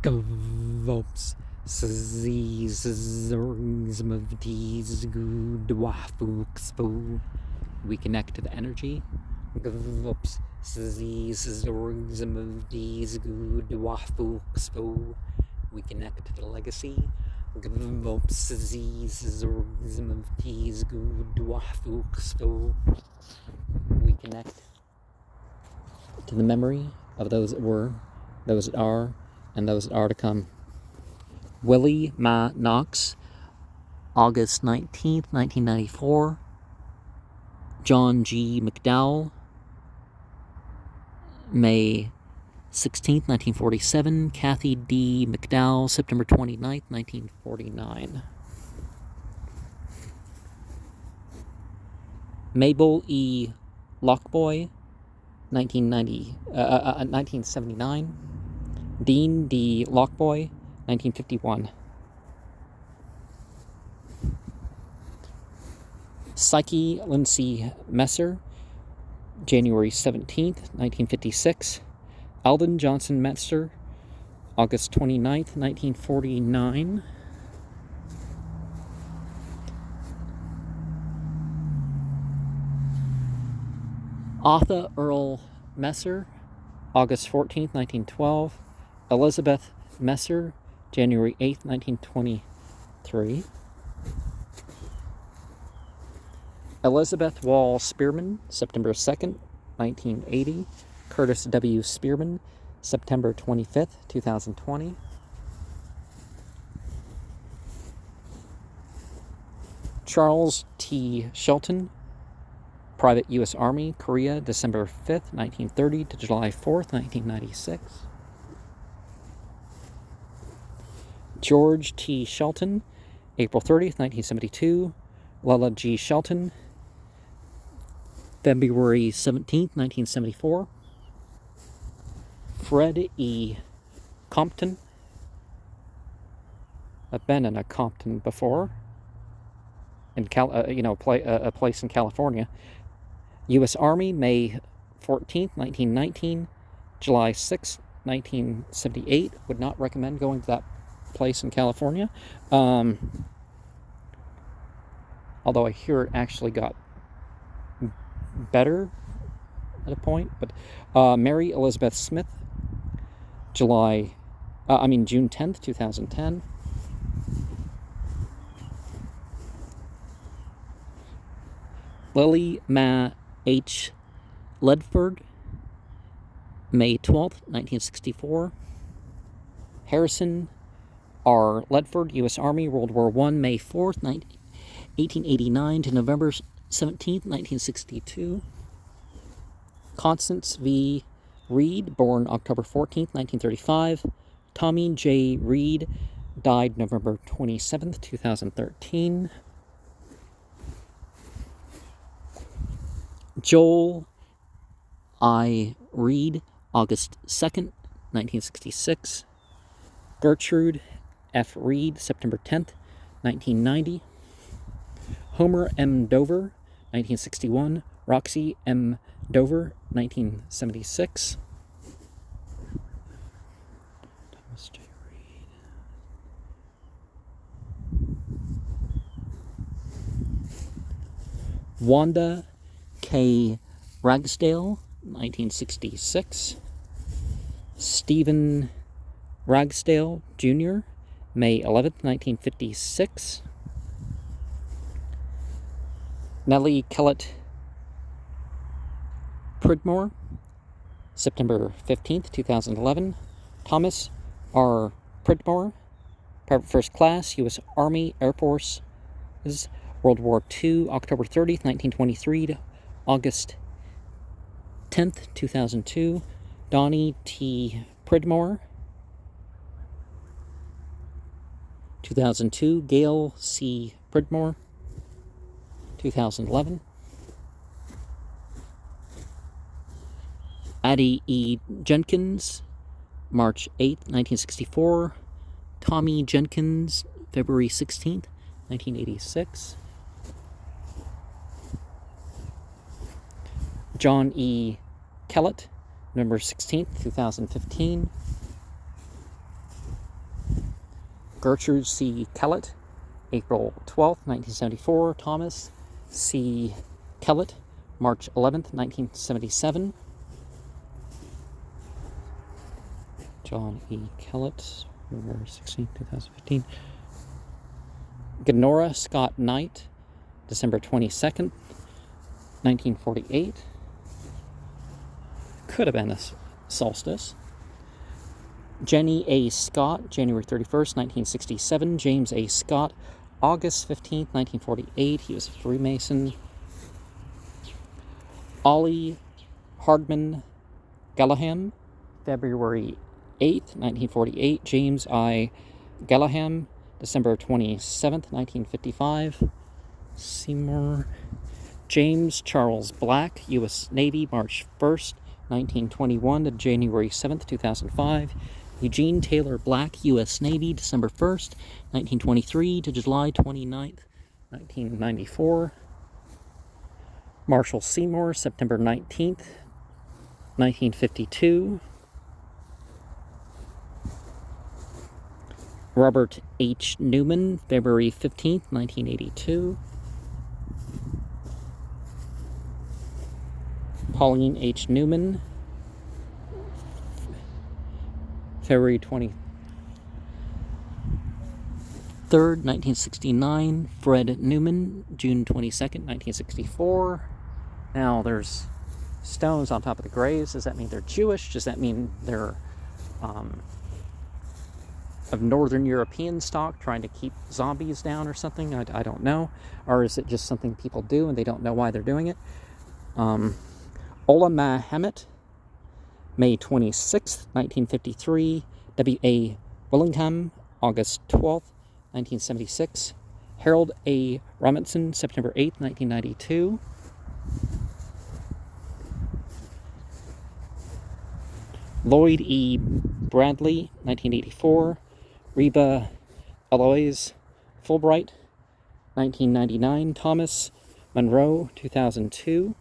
Gvops Zorgism of these Gudwafuxpo. We connect to the energy. Gvops Zorgism of these Gudwafuxpo. We connect to the legacy. Gvops Zorgism of these Gudwafuxpo. We connect to the memory of those that were, those that are, and those that are to come. Willie Ma Knox, August 19th, 1994. John G. McDowell, May 16th, 1947. Kathy D. McDowell, September 29th, 1949. Mabel E. Lockboy, 1979. Dean D. Lockboy, 1951. Psyche Lindsay Messer, January 17th, 1956. Alden Johnson Messer, August 29th, 1949. Arthur Earl Messer, August 14th, 1912. Elizabeth Messer, January 8th, 1923. Elizabeth Wall Spearman, September 2nd, 1980. Curtis W. Spearman, September 25th, 2020. Charles T. Shelton, Private U.S. Army, Korea, December 5th, 1930 to July 4th, 1996. George T. Shelton, April 30th, 1972. Lella G. Shelton, February 17th, 1974. Fred E. Compton. I've been in a Compton before. In a place in California. U.S. Army, May 14th, 1919. July 6th, 1978. Would not recommend going to that place in California. Although I hear it actually got better at a point. But Mary Elizabeth Smith, June 10th, 2010. Lily Ma H. Ledford, May 12th, 1964. Harrison R. Ledford, U.S. Army, World War I, May 4th, 1889 to November 17th, 1962. Constance V. Reed, born October 14th, 1935. Tommy J. Reed, died November 27th, 2013. Joel I. Reed, August 2nd, 1966. Gertrude F. Reed, September 10th, 1990. Homer M. Dover, 1961. Roxy M. Dover, 1976. Thomas J. Reed. Wanda K. Ragsdale, 1966. Stephen Ragsdale, Jr., May 11th, 1956. Nellie Kellett Pridmore, September 15th, 2011. Thomas R. Pridmore, Private First Class, U.S. Army, Air Force, World War II, October 30th, 1923 to August 10th, 2002. Donnie T. Pridmore, 2002. Gail C. Pridmore, 2011. Addie E. Jenkins, March 8th, 1964. Tommy Jenkins, February 16th, 1986. John E. Kellett, November 16th, 2015. Gertrude C. Kellett, April 12th, 1974. Thomas C. Kellett, March 11th, 1977. John E. Kellett, November 16th, 2015. Gonora Scott Knight, December 22nd, 1948. Could have been a solstice. Jenny A. Scott, January 31st, 1967. James A. Scott, August 15th, 1948. He was a Freemason. Ollie Hardman Galaham, February 8th, 1948. James I. Galaham, December 27th, 1955. Seymour. James Charles Black, U.S. Navy, March 1st, 1921 to January 7th, 2005. Eugene Taylor Black, U.S. Navy, December 1st, 1923 to July 29th, 1994. Marshall Seymour, September 19th, 1952. Robert H. Newman, February 15th, 1982. Pauline H. Newman, February 23rd, 1969. Fred Newman, June 22nd, 1964. Now, there's stones on top of the graves. Does that mean they're Jewish? Does that mean they're of Northern European stock, trying to keep zombies down or something? I don't know. Or is it just something people do and they don't know why they're doing it? Ola Mahamet, May 26th, 1953. W.A. Willingham, August 12th, 1976. Harold A. Robinson, September 8th, 1992. Lloyd E. Bradley, 1984. Reba Eloise Fulbright, 1999. Thomas Monroe, 2002.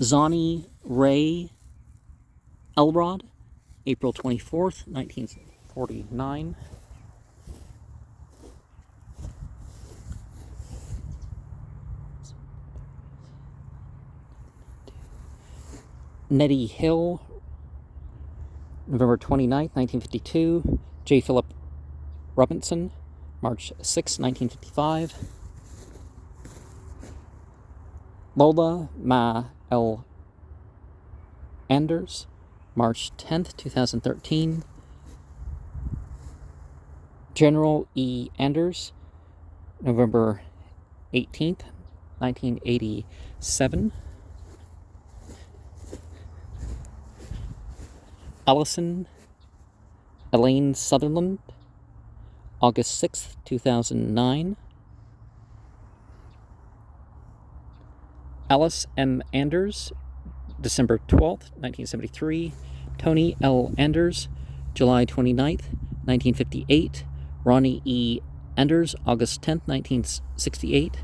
Zonnie Ray Elrod, April 24th, 1949. Nettie Hill, November 29th, 1952. J. Philip Robinson, March 6th, 1955. Lola Ma L. Anders, March 10th, 2013. General E. Anders, November 18th, 1987. Allison Elaine Sutherland, August 6th, 2009. Alice M. Anders, December 12th, 1973. Tony L. Anders, July 29th, 1958. Ronnie E. Anders, August 10th, 1968.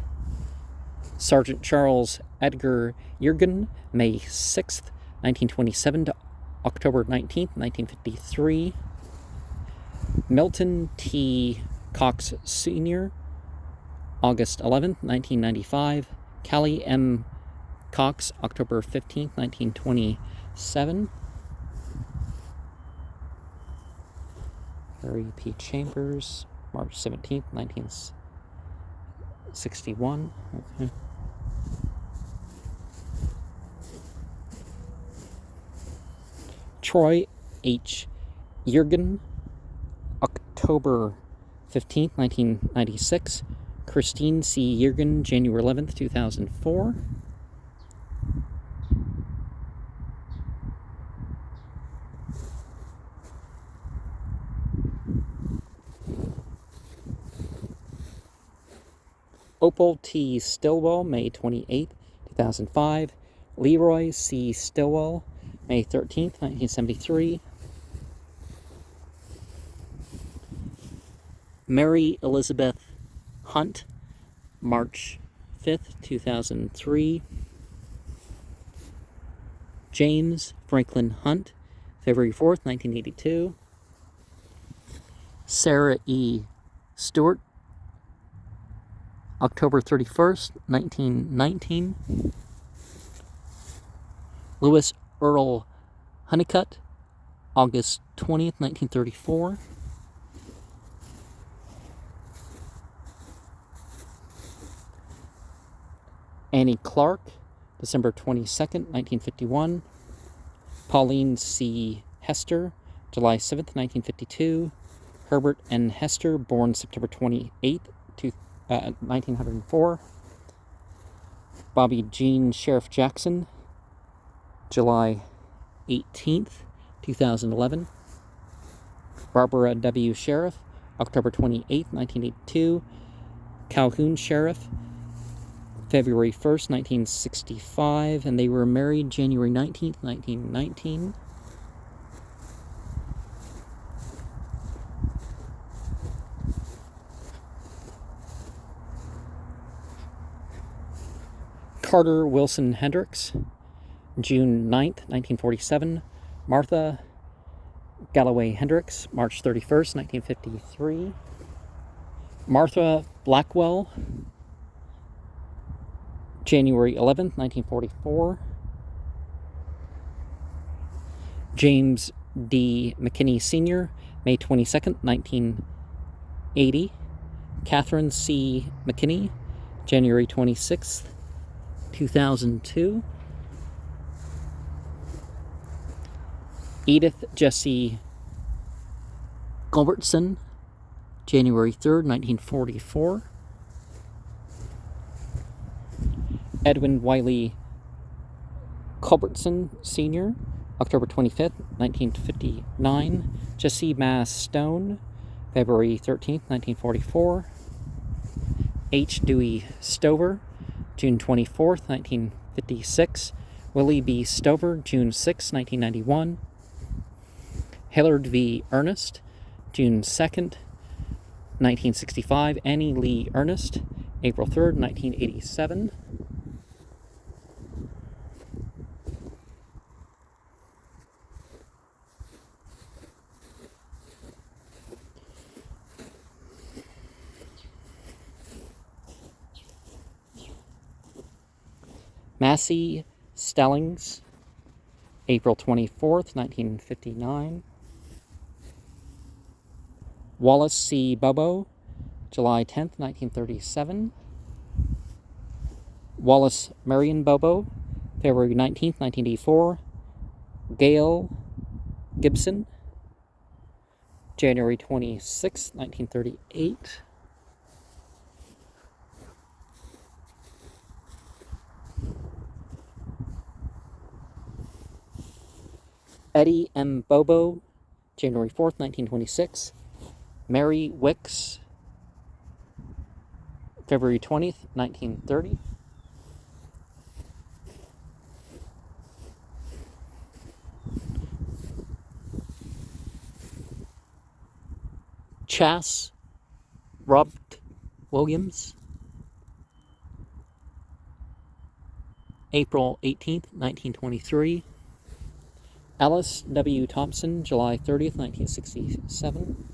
Sergeant Charles Edgar Yergin, May 6th, 1927 to October 19th, 1953. Milton T. Cox Sr., August 11th, 1995. Callie M. Cox, October 15th, 1927. Harry P. Chambers, March 17th, 1961. Okay. Troy H. Yergin, October 15th, 1996. Christine C. Yergin, January 11th, 2004. Opal T. Stillwell, May 28th, 2005. Leroy C. Stillwell, May 13th, 1973. Mary Elizabeth Hunt, March 5th, 2003. James Franklin Hunt, February 4th, 1982. Sarah E. Stewart, October 31st, 1919. Lewis Earl Honeycutt, August 20th, 1934. Annie Clark, December 22nd, 1951. Pauline C. Hester, July 7th, 1952. Herbert N. Hester, born September 28th, 1904. Bobby Jean Sheriff Jackson, July 18th, 2011. Barbara W. Sheriff, October 28th, 1982. Calhoun Sheriff, February 1st, 1965, and they were married January 19th, 1919. Carter Wilson Hendricks, June 9th, 1947. Martha Galloway Hendricks, March 31st, 1953. Martha Blackwell, January 11th, 1944. James D. McKinney Sr., May 22nd, 1980. Catherine C. McKinney, January 26th, 2002. Edith Jessie Culbertson, January 3rd, 1944. Edwin Wiley Culbertson Sr., October 25th, 1959. Jesse Mass Stone, February 13th, 1944. H. Dewey Stover, June 24th, 1956. Willie B. Stover, June 6, 1991. Hillard V. Ernest, June 2nd, 1965. Annie Lee Ernest, April 3rd, 1987. Massey Stellings, April 24th, 1959. Wallace C. Bobo, July 10th, 1937. Wallace Marion Bobo, February 19th, 1984. Gail Gibson, January 26th, 1938. Eddie M. Bobo, January 4th, 1926. Mary Wicks, February 20th, 1930. Chas Robert Williams, April 18th, 1923. Alice W. Thompson, July 30th, 1967.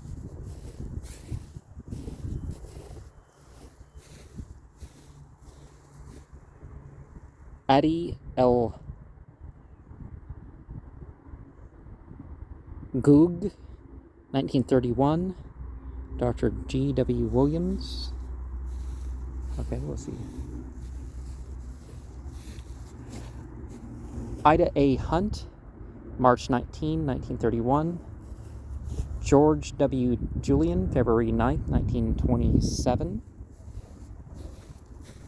Addie L. Goog, 1931. Dr. G. W. Williams. Okay, we'll see. Ida A. Hunt, March 19, 1931. George W. Julian, February 9th, 1927.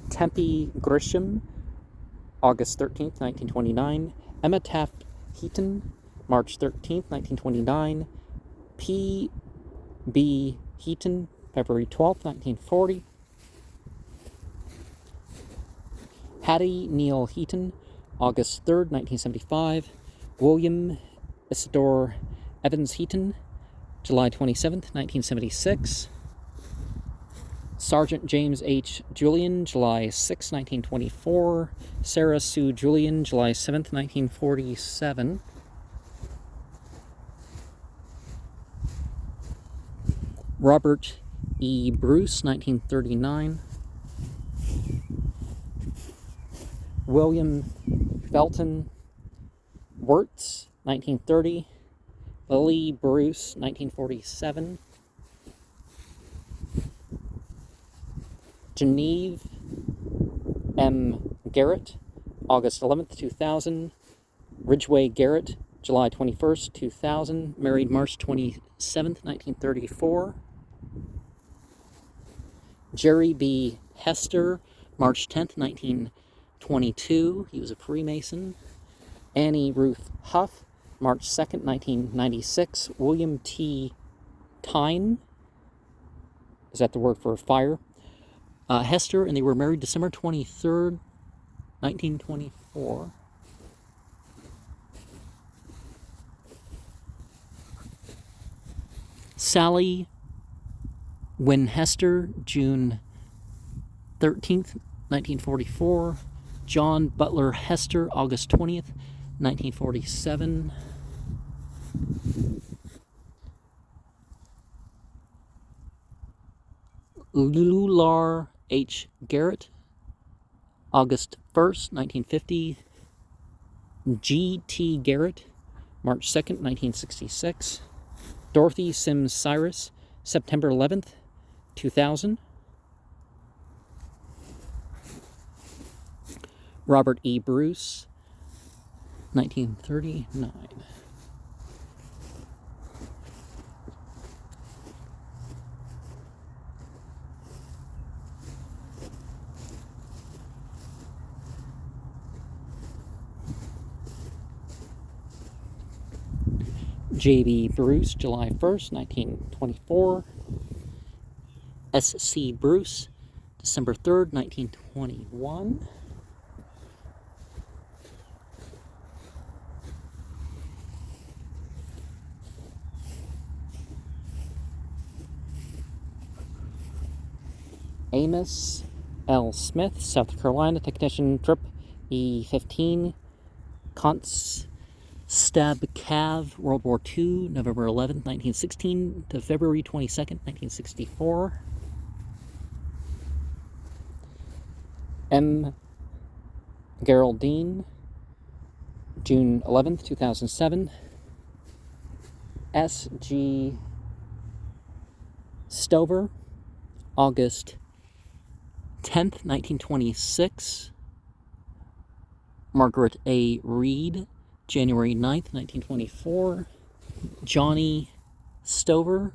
Tempe Grisham, August 13th, 1929. Emma Taft Heaton, March 13th, 1929. P. B. Heaton, February 12th, 1940. Hattie Neal Heaton, August 3rd, 1975. William Isidore Evans Heaton, July 27th, 1976. Sergeant James H. Julian, July 6, 1924. Sarah Sue Julian, July 7th, 1947. Robert E. Bruce, 1939. William Felton Wirtz, 1930. Lily Bruce, 1947. Genevieve M. Garrett, August 11th, 2000. Ridgway Garrett, July 21st, 2000. Married March 27th, 1934. Jerry B. Hester, March 10th, 1922. He was a Freemason. Annie Ruth Huff, March 2nd, 1996. William T. Tyne, is that the word for fire? Hester, and they were married December 23rd, 1924. Sally Wynne Hester, June 13th, 1944. John Butler Hester, August 20th, 1947. Lular H. Garrett, August 1st, 1950. G. T. Garrett, March 2nd, 1966. Dorothy Sims Cyrus, September 11th, 2000. Robert E. Bruce, 1939. J.B. Bruce, July 1st, 1924. S.C. Bruce, December 3rd, 1921. Amos L. Smith, South Carolina, technician, trip E-15, Stab Cav, World War II, November 11th, 1916 to February 22nd, 1964. M. Geraldine, June 11th, 2007. S. G. Stover, August 10th, 1926. Margaret A. Reed, January 9th, 1924. Johnny Stover,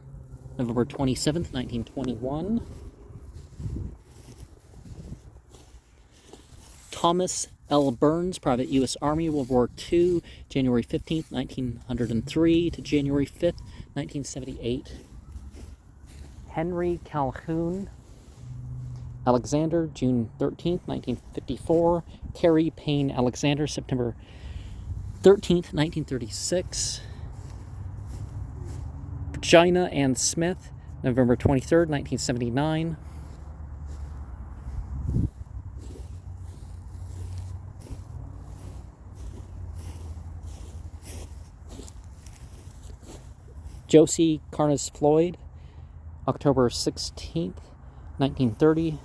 November 27th, 1921. Thomas L. Burns, Private U.S. Army, World War II, January 15th, 1903 to January 5th, 1978. Henry Calhoun Alexander, June 13th, 1954. Carrie Payne Alexander, September 13th, 1936. Virginia Ann Smith, November 23rd, 1979. Josie Carnes Floyd, October 16th, 1930.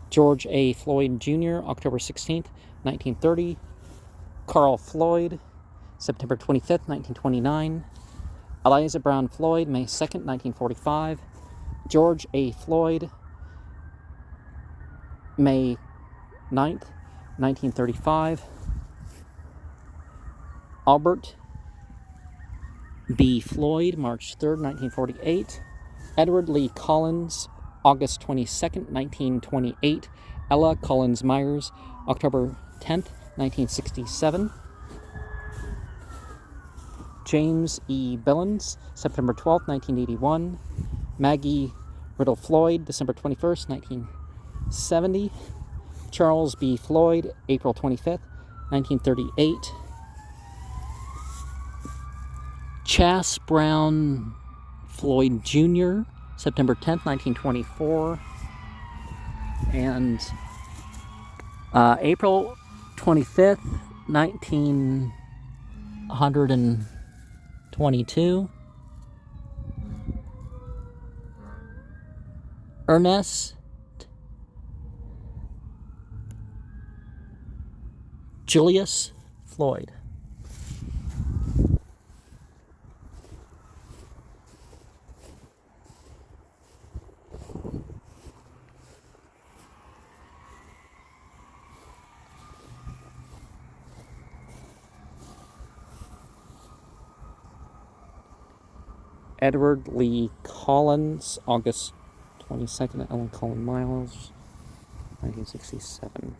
George A. Floyd Jr., October 16th, 1930. Carl Floyd, September 25th, 1929. Eliza Brown Floyd, May 2nd, 1945. George A. Floyd, May 9th, 1935. Albert B. Floyd, March 3rd, 1948. Edward Lee Collins, August 22nd, 1928. Ella Collins Myers, October 10th, 1967. James E. Billings, September 12th, 1981. Maggie Riddle Floyd, December 21st, 1970. Charles B. Floyd, April 25th, 1938. Chas Brown Floyd Jr., September 10th, 1924. And April 25th, 1922. Ernest Julius Floyd. Edward Lee Collins, August 22nd, Ellen Collin Miles, 1967.